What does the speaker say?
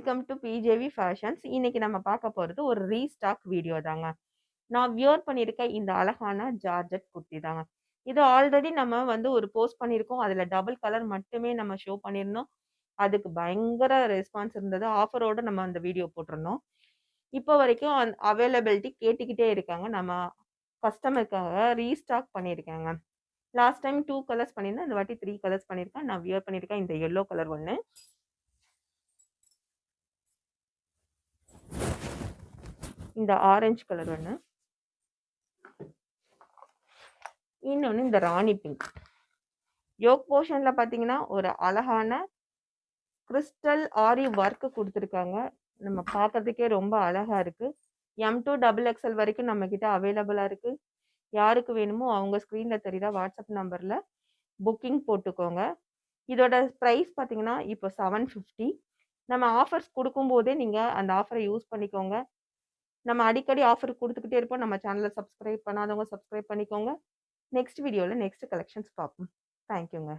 Welcome to பிஜேவி fashions. இன்னைக்கு நம்ம பார்க்க போறது ஒரு ரீஸ்டாக் வீடியோ தாங்க. நான் வியர் பண்ணியிருக்க இந்த அழகான ஜார்ஜெட் குர்த்தி தாங்க. இது ஆல்ரெடி நம்ம ஒரு போஸ்ட் பண்ணியிருக்கோம். அதில டபுள் கலர் மட்டுமே நம்ம ஷோ பண்ணியிருந்தோம். அதுக்கு பயங்கர ரெஸ்பான்ஸ் இருந்தது. ஆஃபரோட நம்ம அந்த வீடியோ போட்டிருந்தோம். இப்போ வரைக்கும் அவைலபிலிட்டி கேட்டுக்கிட்டே இருக்காங்க. நம்ம கஸ்டமருக்காக ரீஸ்டாக் பண்ணியிருக்கேங்க. லாஸ்ட் டைம் 2 கலர்ஸ் பண்ணியிருந்தேன். இந்த வாட்டி 3 கலர்ஸ் பண்ணியிருக்கேன். நான் வியர் பண்ணியிருக்கேன் இந்த எல்லோ கலர் ஒண்ணு. இந்த ஆரஞ்சு கலர் ஒண்ணு. இன்னொன்னு இந்த ராணி பிங்க். யோக் போர்ஷன்ல பார்த்தீங்கன்னா, ஒரு அழகான கிறிஸ்டல் ஆரி ஒர்க் குடுத்துருக்காங்க. நம்ம பார்க்கறதுக்கே ரொம்ப அழகா இருக்கு. M2 XXL வரைக்கும் நம்மகிட்ட அவைலபிளா இருக்கு. யாருக்கு வேணுமோ அவங்க ஸ்க்ரீன்ல தெரியிற வாட்ஸ்அப் நம்பர்ல புக்கிங் போட்டுக்கோங்க. இதோட பிரைஸ் பார்த்தீங்கன்னா, இப்போ 750. நம்ம ஆஃபர்ஸ் குடுக்கும்போதே நீங்க அந்த ஆஃபர யூஸ் பண்ணிக்கோங்க. நம்ம அடிக்கடி ஆஃபர் குடுத்துக்கிட்டே இருப்போம். நம்ம சேனல சப்ஸ்கிரைப் பண்ணாதவங்க சப்ஸ்கிரைப் பண்ணிக்கோங்க. நெக்ஸ்ட் வீடியோல நெக்ஸ்ட் கலெக்ஷன்ஸ் பார்ப்போம். தேங்க் யூங்க.